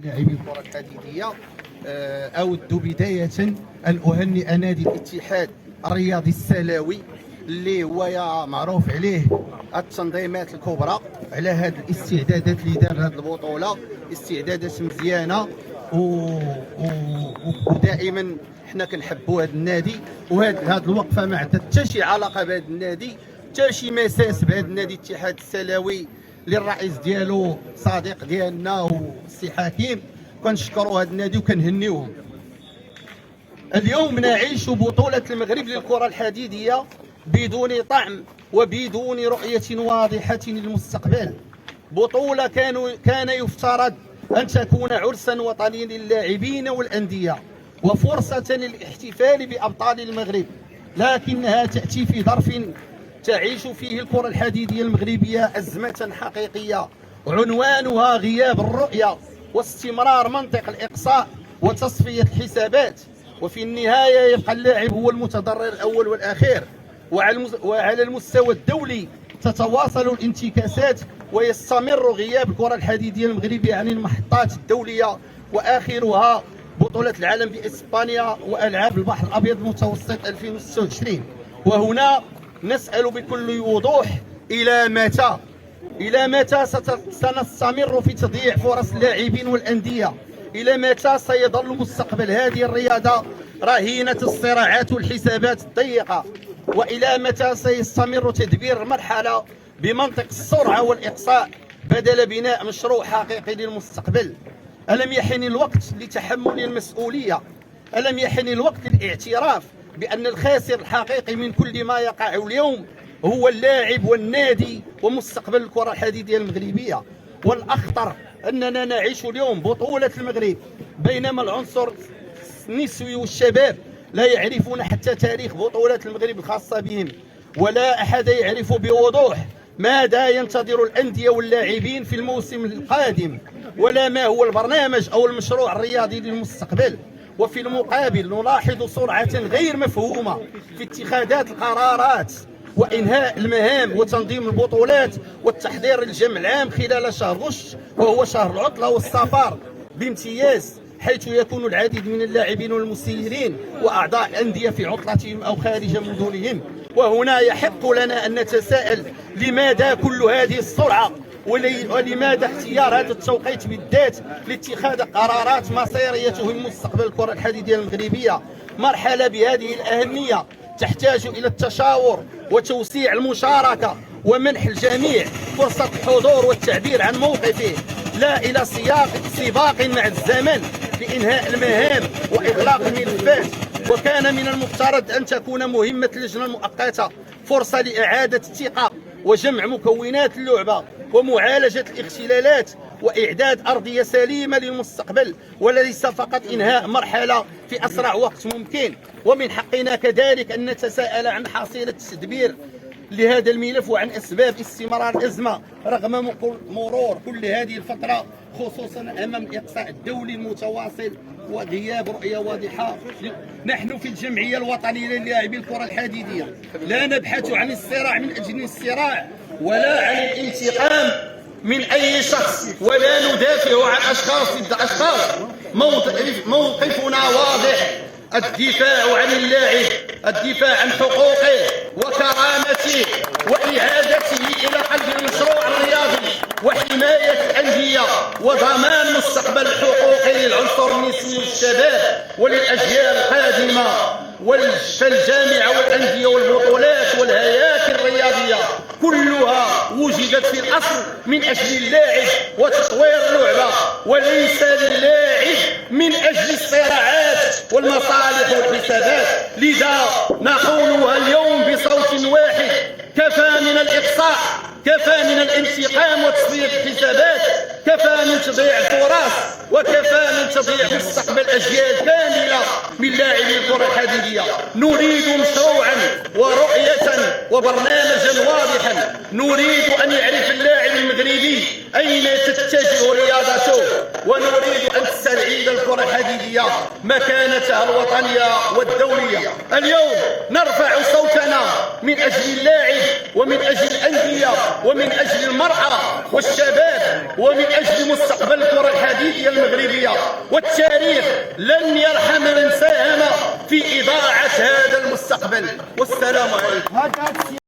لاعبي الكرة الحديدية. أود بداية أن أهنئ نادي الاتحاد الرياضي السلاوي اللي هو معروف عليه التنظيمات الكبرى على هذه الاستعدادات اللي دار هذه البطولة، استعدادات مزيانة ودائما حنا كنحبوا هذا النادي، وهذه الوقفة ما عندها حتى شي علاقة بهذا النادي، حتى شي مساس بهذا النادي الاتحاد السلاوي اللي الرئيس ديالو صديق ديالنا والسي حكيم. كنشكروا هذا النادي وكنهنيوهم. اليوم نعيش بطولة المغرب للكرة الحديدية بدون طعم وبدون رؤية واضحة للمستقبل. بطولة كان يفترض أن تكون عرسا وطنيا للاعبين والأندية وفرصة للاحتفال بأبطال المغرب، لكنها تأتي في ظرف تعيش فيه الكرة الحديدية المغربية أزمة حقيقية عنوانها غياب الرؤية واستمرار منطق الإقصاء وتصفية الحسابات، وفي النهاية يبقى اللاعب هو المتضرر الأول والأخير. وعلى المستوى الدولي تتواصل الانتكاسات ويستمر غياب الكرة الحديدية المغربية عن المحطات الدولية، وآخرها بطولة العالم بإسبانيا وألعاب البحر الأبيض المتوسط 2026. وهنا نسأل بكل وضوح إلى متى سنستمر في تضييع فرص اللاعبين والأندية؟ إلى متى سيظل مستقبل هذه الرياضة رهينة الصراعات والحسابات الضيقة؟ وإلى متى سيستمر تدبير المرحلة بمنطق السرعة والإقصاء بدل بناء مشروع حقيقي للمستقبل؟ ألم يحن الوقت لتحمل المسؤولية؟ ألم يحن الوقت للاعتراف بأن الخاسر الحقيقي من كل ما يقع اليوم هو اللاعب والنادي ومستقبل الكرة الحديدية المغربية؟ والأخطر أننا نعيش اليوم بطولة المغرب بينما العنصر النسوي والشباب لا يعرفون حتى تاريخ بطولة المغرب الخاصة بهم، ولا أحد يعرف بوضوح ماذا ينتظر الأندية واللاعبين في الموسم القادم، ولا ما هو البرنامج أو المشروع الرياضي للمستقبل. وفي المقابل نلاحظ سرعة غير مفهومة في اتخاذات القرارات وإنهاء المهام وتنظيم البطولات والتحضير للجمع العام خلال شهر غش، وهو شهر العطلة والسفر بامتياز، حيث يكون العديد من اللاعبين والمسيرين وأعضاء الأندية في عطلتهم أو خارج مدنهم. وهنا يحق لنا أن نتساءل لماذا كل هذه السرعة، ولماذا اختيار هذا التوقيت بالذات لاتخاذ قرارات مصيرية تهم مستقبل الكرة الحديدية المغربية؟ مرحلة بهذه الأهمية تحتاج إلى التشاور وتوسيع المشاركة ومنح الجميع فرصة الحضور والتعبير عن موقفه، لا إلى سباق مع الزمن لإنهاء المهام وإغلاق الملفات. وكان من المفترض أن تكون مهمة اللجنة المؤقتة فرصة لإعادة الثقة وجمع مكونات اللعبة ومعالجة الاختلالات وإعداد أرضية سليمة للمستقبل، وليس فقط إنهاء مرحلة في أسرع وقت ممكن. ومن حقنا كذلك أن نتساءل عن حصيلة التدبير لهذا الملف وعن أسباب استمرار الأزمة رغم مرور كل هذه الفترة، خصوصا أمام الإقصاء الدولي المتواصل وغياب رؤية واضحة. نحن في الجمعية الوطنية للاعبي الكرة الحديدية لا نبحث عن الصراع من أجل الصراع ولا عن الانتقام من أي شخص، ولا ندافع عن أشخاص ضد أشخاص. موقفنا واضح: الدفاع عن اللاعب، الدفاع عن حقوقه وكرامته وإعادته إلى قلب المشروع الرياضي وحماية الأندية وضمان مستقبل حقوقي للعنصر النسوي والشباب وللأجيال القادمة. فالجامعة والأندية والبطولات والهياكل الرياضية كلها وجدت في الأصل من أجل اللاعب وتطوير اللعبة، وليس للاعب من أجل الصراعات والمصالح والحسابات. لذا نقولها اليوم بصوت واحد: كفى من الإقصاء، كفى من الانتقام وتصفية الحسابات، كفى من تضييع الفرص، وكفى من تضييع مستقبل أجيال كاملة من لاعبي الكرة الحديدية. نريد مشروعا ورؤية وبرنامجا واضحا. نريد أن يعرف اللاعب المغربي أين تتجه رياضته، ونريد أن تستعيد الكرة الحديدية مكانتها الوطنية والدولية. اليوم نرفع صوتنا من أجل اللاعب ومن أجل الأندية ومن أجل المرأة والشباب ومن أجل مستقبل الكرة الحديدية المغربية، والتاريخ لن يرحم من ساهم في إضاعة هذا المستقبل. والسلام عليكم.